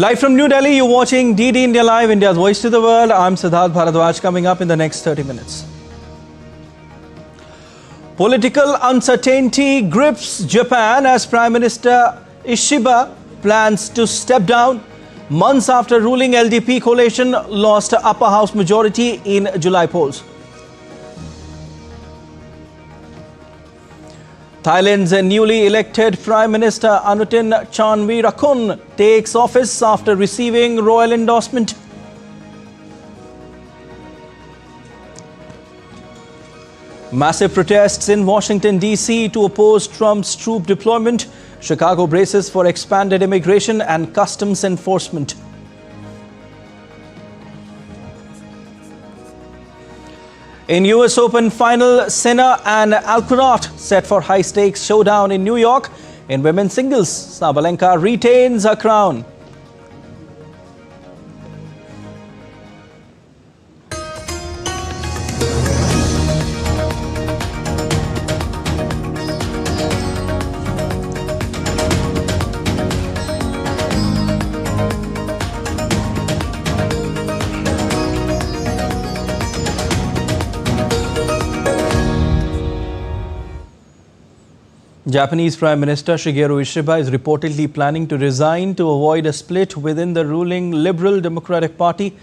Live from New Delhi, you're watching DD India Live, India's voice to the world. I'm Siddharth Bharadwaj. Coming up in the next 30 minutes. Political uncertainty grips Japan as Prime Minister Ishiba plans to step down. Months after ruling LDP coalition lost upper house majority in July polls. Thailand's newly elected Prime Minister Anutin Charnvirakul takes office after receiving royal endorsement. Massive protests in Washington, D.C. to oppose Trump's troop deployment. Chicago braces for expanded immigration and customs enforcement. In US Open final, Sinner and Alcaraz set for high-stakes showdown in New York. In women's singles, Sabalenka retains her crown. Japanese Prime Minister Shigeru Ishiba is reportedly planning to resign to avoid a split within the ruling Liberal Democratic Party.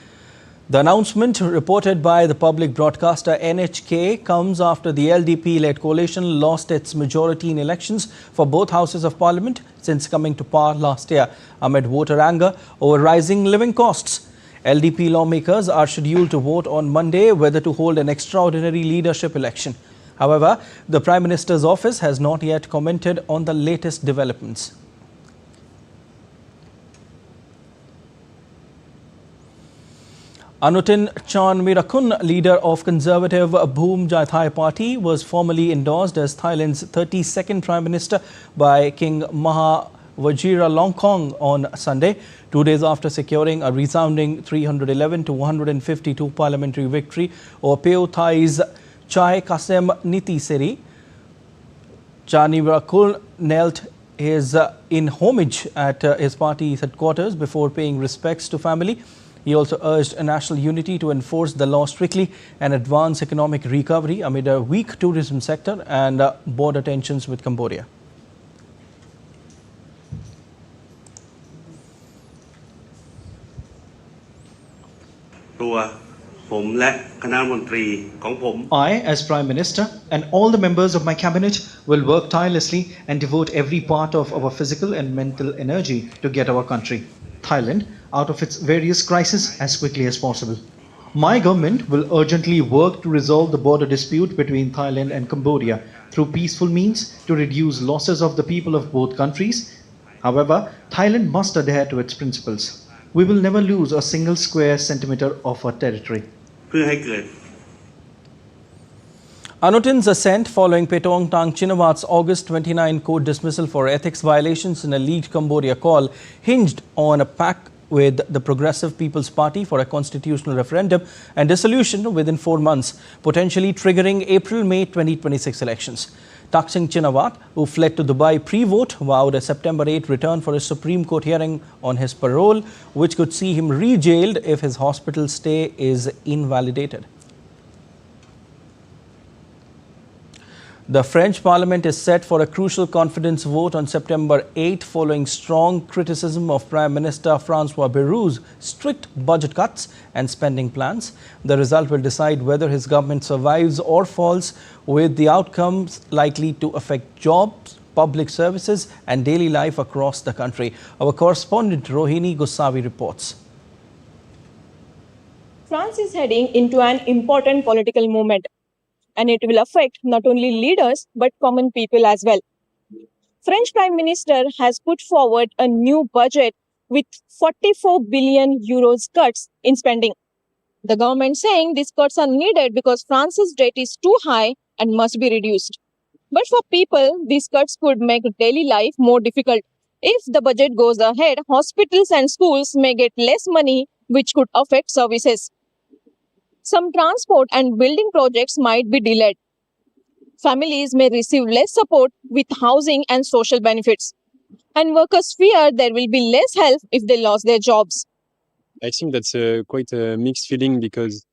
The announcement, reported by the public broadcaster NHK, comes after the LDP-led coalition lost its majority in elections for both houses of parliament since coming to power last year amid voter anger over rising living costs. LDP lawmakers are scheduled to vote on Monday whether to hold an extraordinary leadership election. However, the Prime Minister's office has not yet commented on the latest developments. Anutin Charnvirakul, leader of conservative Bhoom Jai Thai party, was formally endorsed as Thailand's 32nd Prime Minister by King Maha Vajiralongkorn on Sunday, 2 days after securing a resounding 311 to 152 parliamentary victory over Pheu Thai's Chai Kasem Niti Seri. Charnvirakul knelt in homage at his party's headquarters before paying respects to family. He also urged national unity to enforce the law strictly and advance economic recovery amid a weak tourism sector and border tensions with Cambodia. I, as Prime Minister, and all the members of my cabinet will work tirelessly and devote every part of our physical and mental energy to get our country, Thailand, out of its various crises as quickly as possible. My government will urgently work to resolve the border dispute between Thailand and Cambodia through peaceful means to reduce losses of the people of both countries. However, Thailand must adhere to its principles. We will never lose a single square centimeter of our territory. Anutin's ascent following Petong Tang Chinawat's August 29 court dismissal for ethics violations in a leaked Cambodia call hinged on a pact with the Progressive People's Party for a constitutional referendum and dissolution within 4 months, potentially triggering April-May 2026 elections. Thaksin Chinawat, who fled to Dubai pre-vote, vowed a September 8 return for a Supreme Court hearing on his parole, which could see him re-jailed if his hospital stay is invalidated. The French Parliament is set for a crucial confidence vote on September 8 following strong criticism of Prime Minister François Bayrou's strict budget cuts and spending plans. The result will decide whether his government survives or falls, with the outcomes likely to affect jobs, public services and daily life across the country. Our correspondent Rohini Gosavi reports. France is heading into an important political moment, and it will affect not only leaders but common people as well. French Prime Minister has put forward a new budget with 44 billion euros cuts in spending. The government saying these cuts are needed because France's debt is too high and must be reduced. But for people, these cuts could make daily life more difficult. If the budget goes ahead, hospitals and schools may get less money, which could affect services. Some transport and building projects might be delayed. Families may receive less support with housing and social benefits. And workers fear there will be less help if they lost their jobs. I think that's quite a mixed feeling because,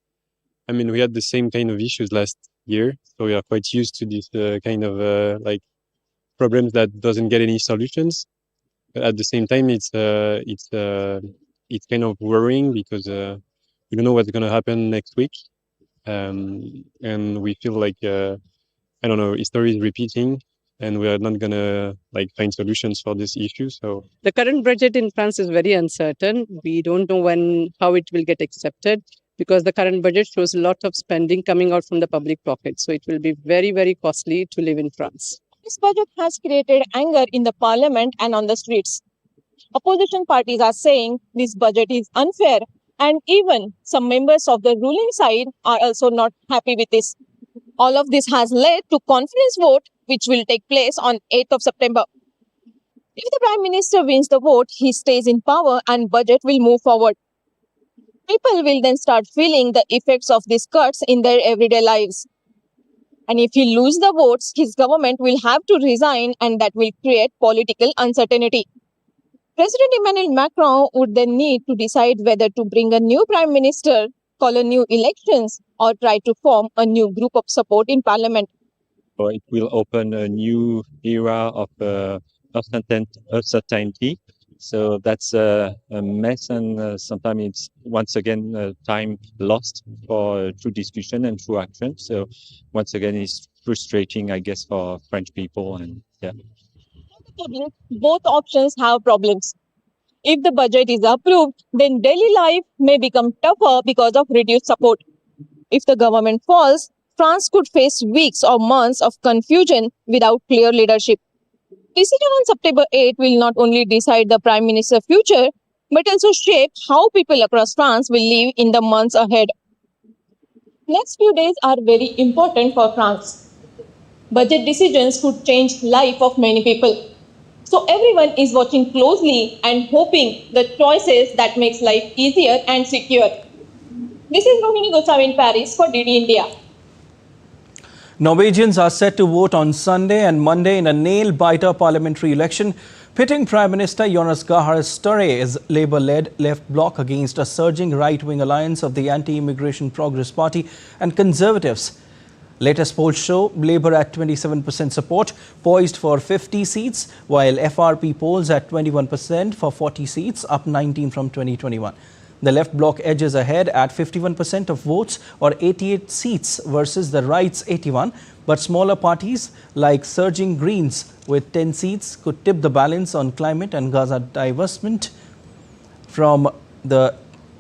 I mean, we had the same kind of issues last year, so we are quite used to this kind of like problems that doesn't get any solutions. But at the same time, it's kind of worrying because we don't know what's going to happen next week, and we feel like I don't know, history is repeating, and we are not going to like find solutions for this issue. So the current budget in France is very uncertain. We don't know how it will get accepted because the current budget shows a lot of spending coming out from the public pocket. So it will be very, very costly to live in France. This budget has created anger in the parliament and on the streets. Opposition parties are saying this budget is unfair, and even some members of the ruling side are also not happy with this. All of this has led to confidence vote, which will take place on 8th of September. If the Prime Minister wins the vote, he stays in power and budget will move forward. People will then start feeling the effects of these cuts in their everyday lives. And if he loses the votes, his government will have to resign, and that will create political uncertainty. President Emmanuel Macron would then need to decide whether to bring a new Prime Minister, call a new elections, or try to form a new group of support in Parliament. So it will open a new era of uncertainty. So that's a mess, and sometimes it's once again time lost for true discussion and true action. So once again, it's frustrating, I guess, for French people. And yeah. Both options have problems. If the budget is approved, then daily life may become tougher because of reduced support. If the government falls, France could face weeks or months of confusion without clear leadership. Decision on September 8 will not only decide the Prime Minister's future, but also shape how people across France will live in the months ahead. Next few days are very important for France. Budget decisions could change life of many people. So everyone is watching closely and hoping the choices that makes life easier and secure. This is Rohini Goswami in Paris for DD India. Norwegians are set to vote on Sunday and Monday in a nail-biter parliamentary election, pitting Prime Minister Jonas Gahr Støre's Labour-led left bloc against a surging right-wing alliance of the Anti-Immigration Progress Party and Conservatives. Latest polls show Labour at 27% support, poised for 50 seats, while FRP polls at 21% for 40 seats, up 19 from 2021. The left bloc edges ahead at 51% of votes or 88 seats versus the right's 81, but smaller parties like surging Greens with 10 seats could tip the balance on climate and Gaza divestment from the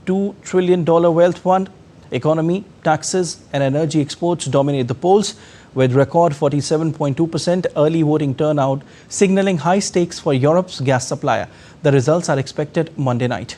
$2 trillion wealth fund. Economy, taxes and energy exports dominate the polls, with record 47.2% early voting turnout signalling high stakes for Europe's gas supplier. The results are expected Monday night.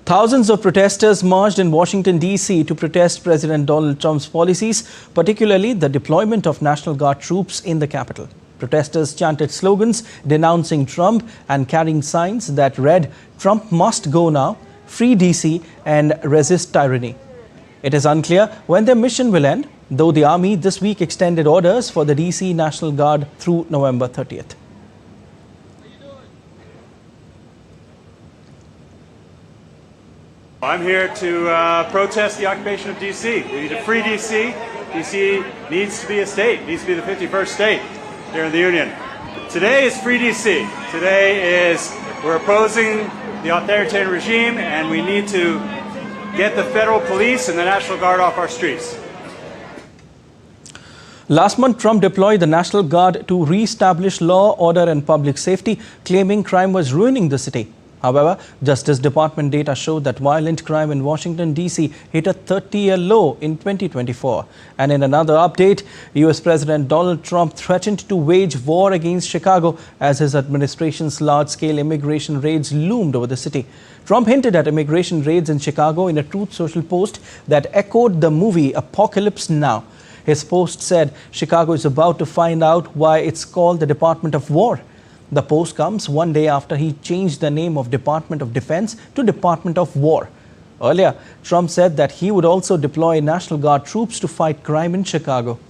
Thousands of protesters marched in Washington, D.C. to protest President Donald Trump's policies, particularly the deployment of National Guard troops in the capital. Protesters chanted slogans denouncing Trump and carrying signs that read, "Trump must go now, free D.C. and resist tyranny." It is unclear when their mission will end, though the army this week extended orders for the D.C. National Guard through November 30th. I'm here to protest the occupation of D.C. We need to free D.C. D.C. needs to be a state, needs to be the 51st state here in the Union. Today is free D.C. Today is we're opposing the authoritarian regime, and we need to get the federal police and the National Guard off our streets. Last month, Trump deployed the National Guard to re-establish law, order and public safety, claiming crime was ruining the city. However, Justice Department data showed that violent crime in Washington, D.C. hit a 30-year low in 2024. And in another update, U.S. President Donald Trump threatened to wage war against Chicago as his administration's large-scale immigration raids loomed over the city. Trump hinted at immigration raids in Chicago in a Truth Social post that echoed the movie Apocalypse Now. His post said Chicago is about to find out why it's called the Department of War. The post comes one day after he changed the name of Department of Defense to Department of War. Earlier, Trump said that he would also deploy National Guard troops to fight crime in Chicago.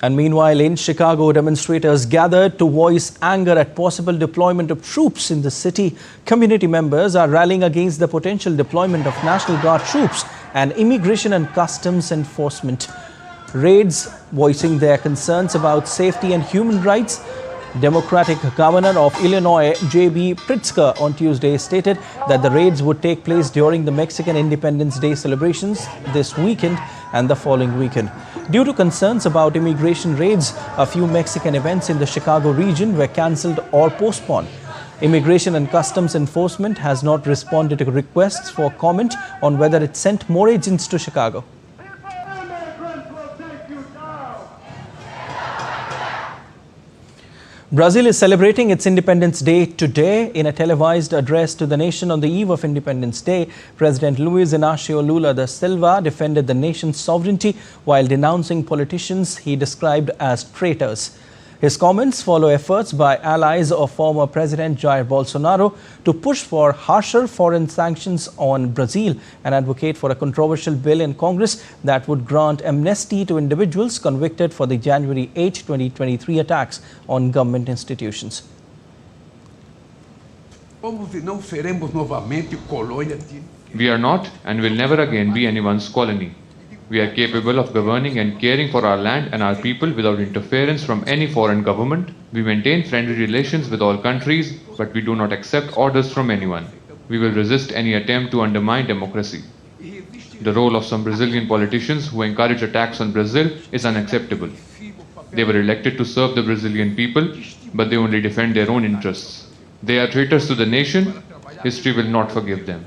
And meanwhile, in Chicago, demonstrators gathered to voice anger at possible deployment of troops in the city. Community members are rallying against the potential deployment of National Guard troops and Immigration and Customs Enforcement raids, voicing their concerns about safety and human rights. Democratic Governor of Illinois, J.B. Pritzker, on Tuesday stated that the raids would take place during the Mexican Independence Day celebrations this weekend and the following weekend. Due to concerns about immigration raids, a few Mexican events in the Chicago region were cancelled or postponed. Immigration and Customs Enforcement has not responded to requests for comment on whether it sent more agents to Chicago. Brazil is celebrating its Independence Day today. In a televised address to the nation on the eve of Independence Day, President Luiz Inácio Lula da Silva defended the nation's sovereignty while denouncing politicians he described as traitors. His comments follow efforts by allies of former President Jair Bolsonaro to push for harsher foreign sanctions on Brazil and advocate for a controversial bill in Congress that would grant amnesty to individuals convicted for the January 8, 2023 attacks on government institutions. We are not and will never again be anyone's colony. We are capable of governing and caring for our land and our people without interference from any foreign government. We maintain friendly relations with all countries, but we do not accept orders from anyone. We will resist any attempt to undermine democracy. The role of some Brazilian politicians who encourage attacks on Brazil is unacceptable. They were elected to serve the Brazilian people, but they only defend their own interests. They are traitors to the nation. History will not forgive them.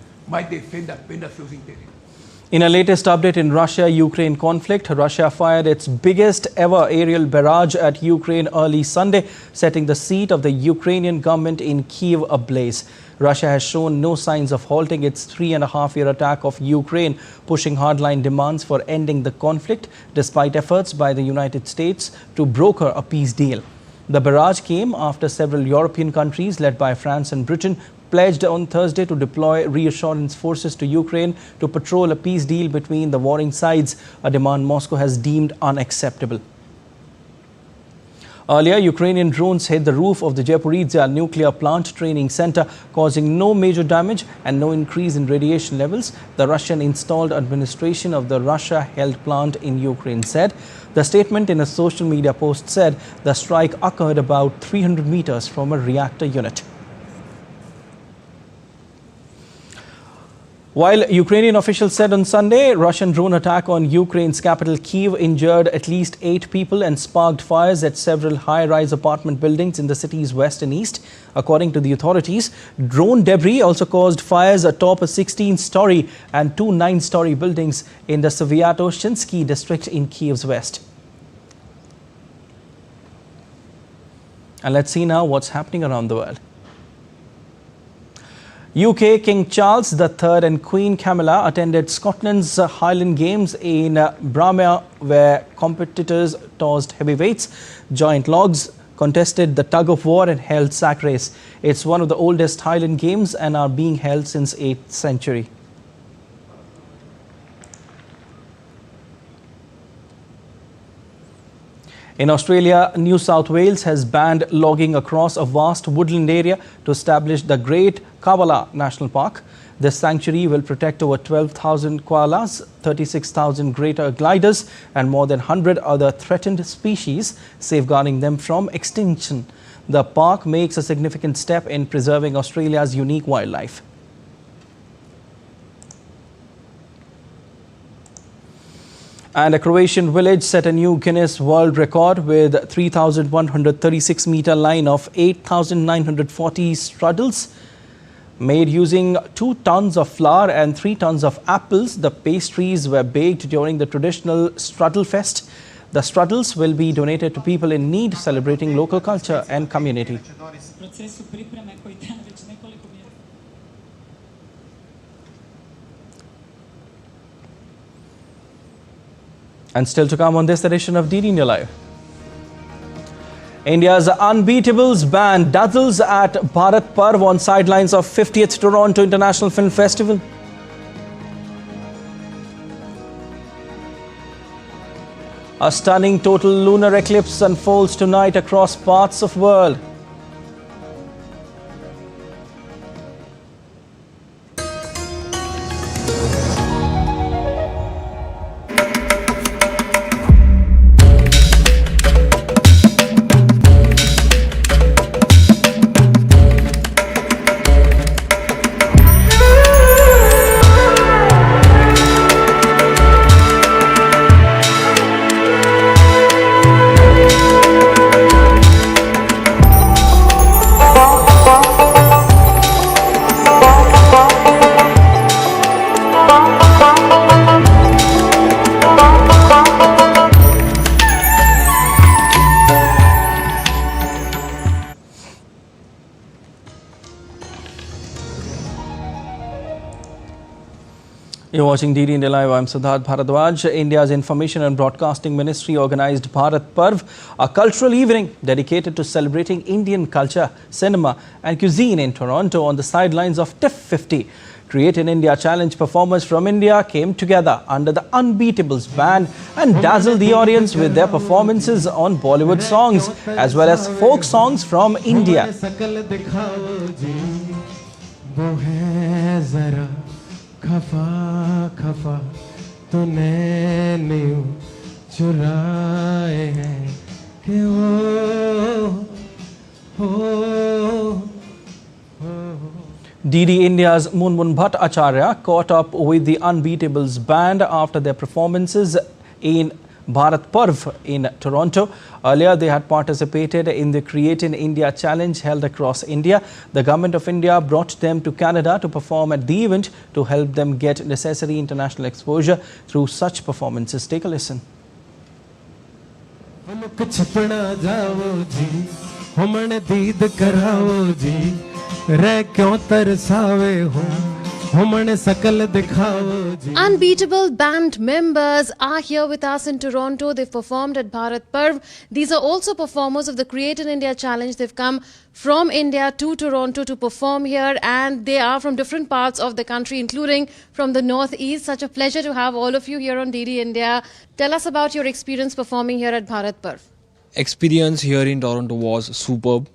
In a latest update in Russia-Ukraine conflict, Russia fired its biggest ever aerial barrage at Ukraine early Sunday, setting the seat of the Ukrainian government in Kyiv ablaze. Russia has shown no signs of halting its 3.5-year attack of Ukraine, pushing hardline demands for ending the conflict, despite efforts by the United States to broker a peace deal. The barrage came after several European countries, led by France and Britain, pledged on Thursday to deploy reassurance forces to Ukraine to patrol a peace deal between the warring sides, a demand Moscow has deemed unacceptable. Earlier, Ukrainian drones hit the roof of the Zaporizhzhia nuclear plant training center, causing no major damage and no increase in radiation levels, the Russian-installed administration of the Russia-held plant in Ukraine said. The statement in a social media post said the strike occurred about 300 meters from a reactor unit. While Ukrainian officials said on Sunday, Russian drone attack on Ukraine's capital Kyiv injured at least 8 people and sparked fires at several high-rise apartment buildings in the city's west and east. According to the authorities, drone debris also caused fires atop a 16-story and 2 9-story buildings in the Sviatoshinsky district in Kyiv's west. And let's see now what's happening around the world. UK King Charles III and Queen Camilla attended Scotland's Highland Games in Bramah, where competitors tossed heavyweights, giant logs, contested the tug-of-war and held sack race. It's one of the oldest Highland Games and are being held since 8th century. In Australia, New South Wales has banned logging across a vast woodland area to establish the Great Kavala National Park. This sanctuary will protect over 12,000 koalas, 36,000 greater gliders and more than 100 other threatened species, safeguarding them from extinction. The park makes a significant step in preserving Australia's unique wildlife. And a Croatian village set a new Guinness World Record with 3,136-meter line of 8,940 struddles. Made using 2 tons of flour and 3 tons of apples, the pastries were baked during the traditional Strudel Fest. The struddles will be donated to people in need, celebrating local culture and community. And still to come on this edition of DD India Live. India's Unbeatables band dazzles at Bharat Parv on sidelines of 50th Toronto International Film Festival. A stunning total lunar eclipse unfolds tonight across parts of the world. You're watching DD India Live. I'm Siddharth Bharadwaj. India's Information and Broadcasting Ministry organized Bharat Parv, a cultural evening dedicated to celebrating Indian culture, cinema and cuisine in Toronto on the sidelines of TIFF 50. Create in India Challenge performers from India came together under the Unbeatables band and dazzled the audience with their performances on Bollywood songs as well as folk songs from India. खफा खफा तूने new चुराए हैं कि हो DD India's Munmun Bhattacharya caught up with the Unbeatables band after their performances in Bharat Parv in Toronto. Earlier, they had participated in the Create in India challenge held across India. The Government of India brought them to Canada to perform at the event to help them get necessary international exposure through such performances. Take a listen. Unbeatable band members are here with us in Toronto. They've performed at Bharat Parv. These are also performers of the Create in India challenge. They've come from India to Toronto to perform here, and they are from different parts of the country, including from the northeast. Such a pleasure to have all of you here on DD India. Tell us about your experience performing here at Bharat Parv. Experience here in Toronto was superb.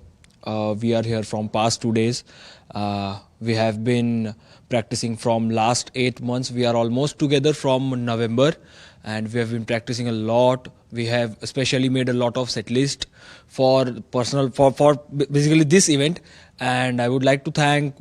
We are here from past 2 days. We have been practicing from last 8 months. We are almost together from November, and we have been practicing a lot. We have especially made a lot of set list for basically this event, and I would like to thank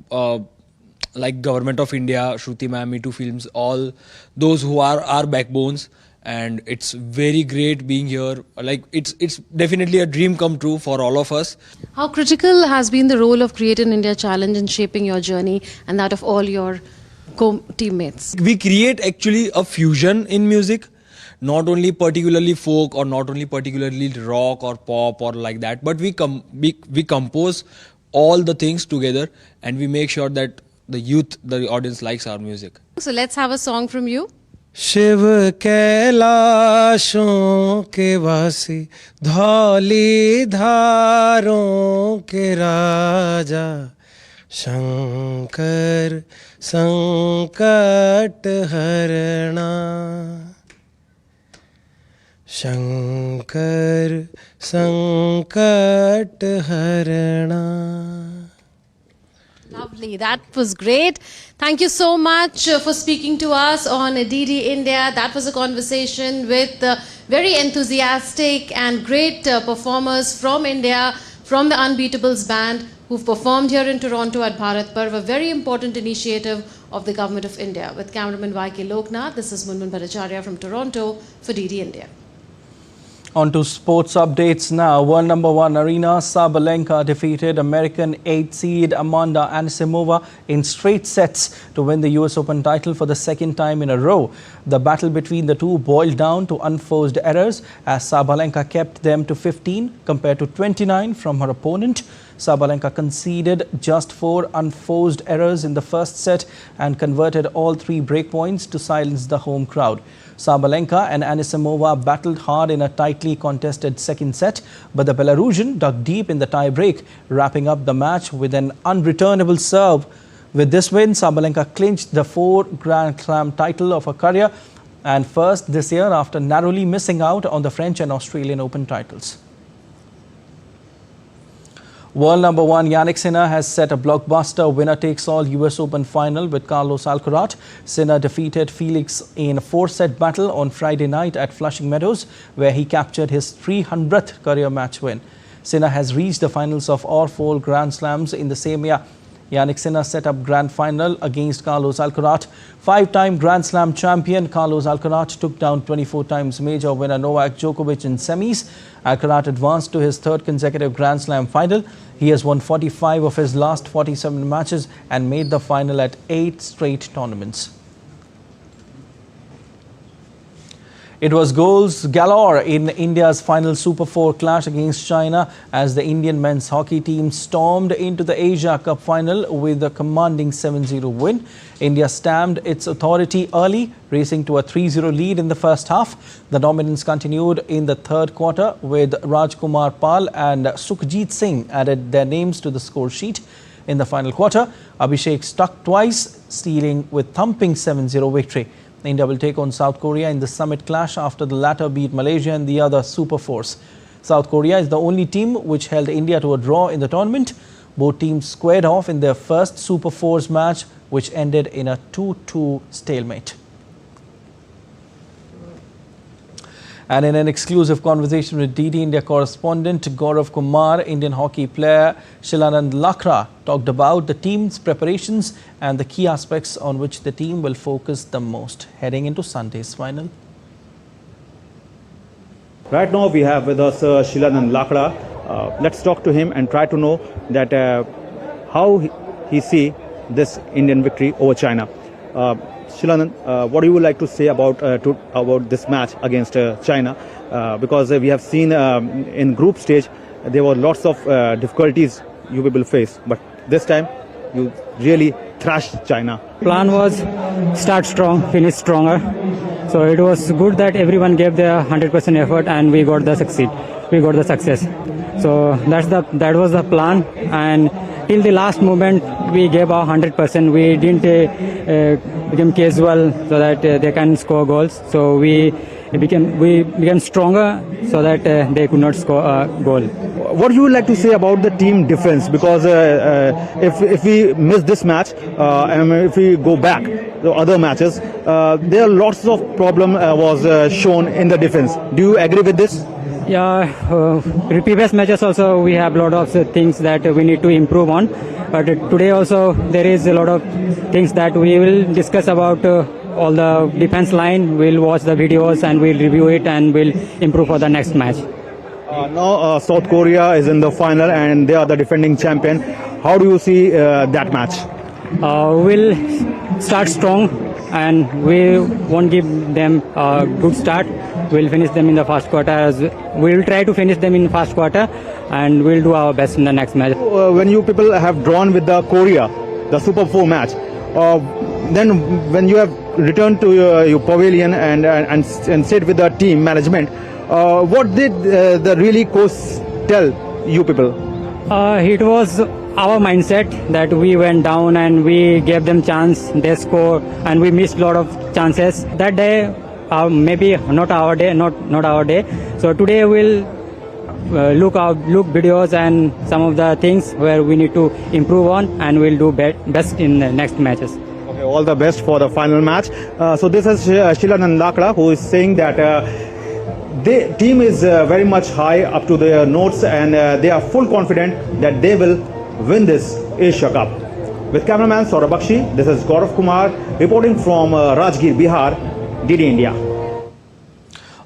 like Government of India, Shruti ma'am, Me Too Films, all those who are our backbones. And it's very great being here. Like it's definitely a dream come true for all of us. How critical has been the role of Create in India challenge in shaping your journey and that of all your teammates? We create actually a fusion in music, not only particularly folk or not only particularly rock or pop or like that, but we compose all the things together and we make sure that the youth, the audience likes our music. So let's have a song from you. Shiv कैलाशों के वासी धौली धारों के राजा शंकर संकट हरणा शंकर संकट हरणा. Lovely. That was great. Thank you so much for speaking to us on DD India. That was a conversation with very enthusiastic and great performers from India, from the Unbeatables band, who've performed here in Toronto at Bharat Parv, a very important initiative of the Government of India. With cameraman YK Loknath, this is Munmun Bhattacharya from Toronto for DD India. On to sports updates now. World number 1 Aryna Sabalenka defeated American 8th seed Amanda Anisimova in straight sets to win the US Open title for the second time in a row. The battle between the two boiled down to unforced errors as Sabalenka kept them to 15 compared to 29 from her opponent. Sabalenka conceded just 4 unforced errors in the first set and converted all 3 breakpoints to silence the home crowd. Sabalenka and Anisimova battled hard in a tightly contested second set, but the Belarusian dug deep in the tie-break, wrapping up the match with an unreturnable serve. With this win, Sabalenka clinched the 4th Grand Slam title of her career and first this year after narrowly missing out on the French and Australian Open titles. World number 1 Jannik Sinner has set a blockbuster winner-takes-all US Open final with Carlos Alcaraz. Sinner defeated Felix in a 4-set battle on Friday night at Flushing Meadows, where he captured his 300th career match win. Sinner has reached the finals of all 4 Grand Slams in the same year. Jannik Sinner set up grand final against Carlos Alcaraz. 5-time Grand Slam champion Carlos Alcaraz took down 24 times major winner Novak Djokovic in semis. Alcaraz advanced to his 3rd consecutive Grand Slam final. He has won 45 of his last 47 matches and made the final at 8 straight tournaments. It was goals galore in India's final Super 4 clash against China as the Indian men's hockey team stormed into the Asia Cup final with a commanding 7-0 win. India stamped its authority early, racing to a 3-0 lead in the first half. The dominance continued in the 3rd quarter with Rajkumar Pal and Sukhjit Singh added their names to the score sheet. In the final quarter, Abhishek struck twice, stealing with thumping 7-0 victory. India will take on South Korea in the summit clash after the latter beat Malaysia and the other Super Force. South Korea is the only team which held India to a draw in the tournament. Both teams squared off in their first Super Force match, which ended in a 2-2 stalemate. And in an exclusive conversation with DD India correspondent Gaurav Kumar, Indian hockey player Shilanand Lakra talked about the team's preparations and the key aspects on which the team will focus the most heading into Sunday's final. Right now we have with us Shilanand Lakra. Let's talk to him and try to know that how he see this Indian victory over China. Shilanand, what do you like to say about this match against China? Because we have seen in group stage there were lots of difficulties you will face, but this time you really thrashed China. Plan was start strong, finish stronger. So it was good that everyone gave their 100% effort and we got the success. So that was the plan, and till the last moment we gave our 100%. We didn't become casual so that they can score goals. So we became stronger so that they could not score a goal. What do you like to say about the team defense? Because if we miss this match and if we go back to other matches, there are lots of problem was shown in the defense. Do you agree with this? Yeah, previous matches also we have a lot of things that we need to improve on. But today also there is a lot of things that we will discuss about all the defense line. We'll watch the videos and we'll review it and we'll improve for the next match. Now South Korea is in the final and they are the defending champion. How do you see that match? We'll start strong and we won't give them a good start. We'll finish them in the first quarter. We'll try to finish them in first quarter and we'll do our best in the next match. When you people have drawn with the Korea, the Super 4 match, then when you have returned to your pavilion and sit with the team management, what did the really coach tell you people? It was our mindset that we went down and we gave them chance, they score, and we missed a lot of chances. That day, maybe not our day. So today we'll look videos and some of the things where we need to improve on, and we'll do best in the next matches. Okay, all the best for the final match. So this is Shilanand Lakra, who is saying that the team is very much high up to their notes and they are full confident that they will win this Asia Cup. With cameraman Saurabh Bakshi, this is Gaurav Kumar reporting from Rajgir, Bihar, DD India.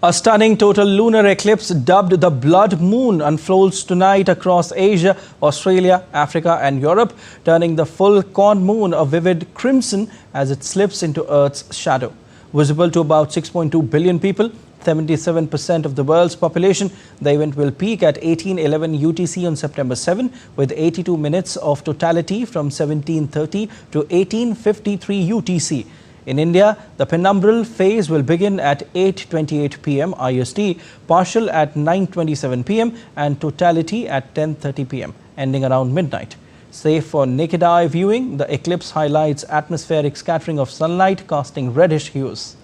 A stunning total lunar eclipse dubbed the Blood Moon unfolds tonight across Asia, Australia, Africa and Europe, turning the full corn moon a vivid crimson as it slips into Earth's shadow. Visible to about 6.2 billion people, 77% of the world's population, the event will peak at 18:11 UTC on September 7 with 82 minutes of totality from 17:30 to 18:53 UTC. In India, the penumbral phase will begin at 8:28 PM IST, partial at 9:27 PM and totality at 10:30 PM, ending around midnight. Safe for naked eye viewing, the eclipse highlights atmospheric scattering of sunlight casting reddish hues.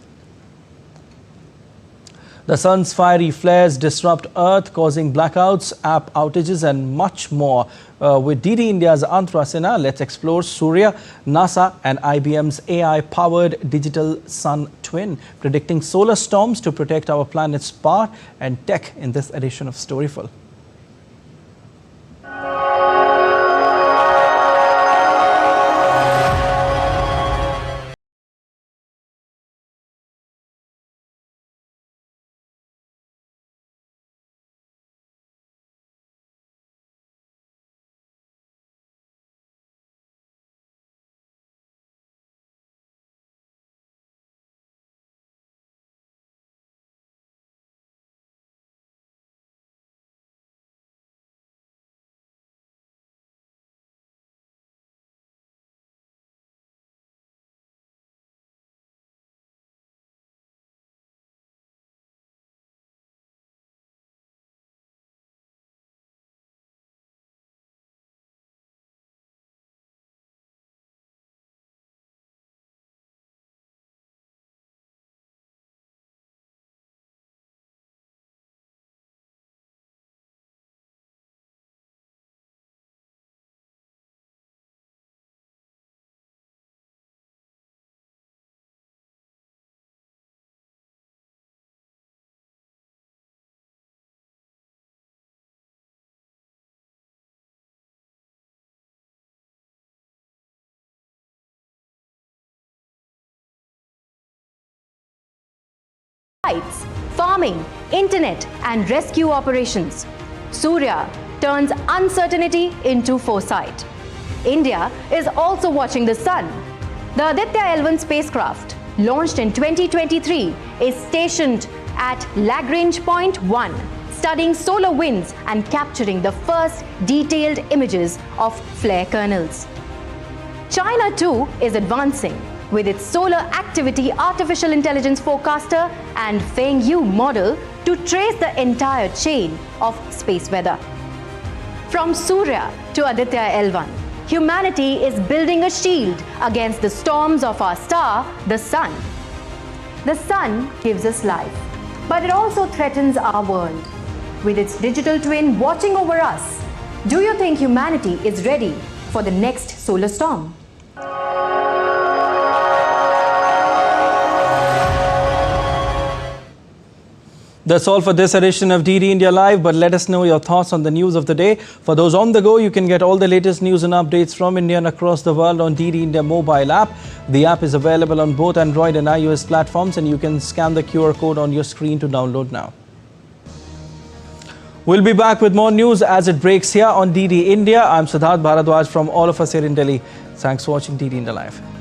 The sun's fiery flares disrupt Earth, causing blackouts, app outages and much more. With DD India's Antra Sena, let's explore Surya, NASA and IBM's AI-powered digital sun twin, predicting solar storms to protect our planet's power and tech in this edition of Storyful. Farming, internet and rescue operations. Surya turns uncertainty into foresight. India is also watching the sun. The Aditya L1 spacecraft, launched in 2023, is stationed at Lagrange Point 1, studying solar winds and capturing the first detailed images of flare kernels. China too is advancing with its solar activity artificial intelligence forecaster and Fengyu model to trace the entire chain of space weather. From Surya to Aditya L1, humanity is building a shield against the storms of our star, the sun. The sun gives us life, but it also threatens our world. With its digital twin watching over us, do you think humanity is ready for the next solar storm? That's all for this edition of DD India Live, but let us know your thoughts on the news of the day. For those on the go, you can get all the latest news and updates from India and across the world on DD India mobile app. The app is available on both Android and iOS platforms, and you can scan the QR code on your screen to download now. We'll be back with more news as it breaks here on DD India. I'm Siddharth Bharadwaj from all of us here in Delhi. Thanks for watching DD India Live.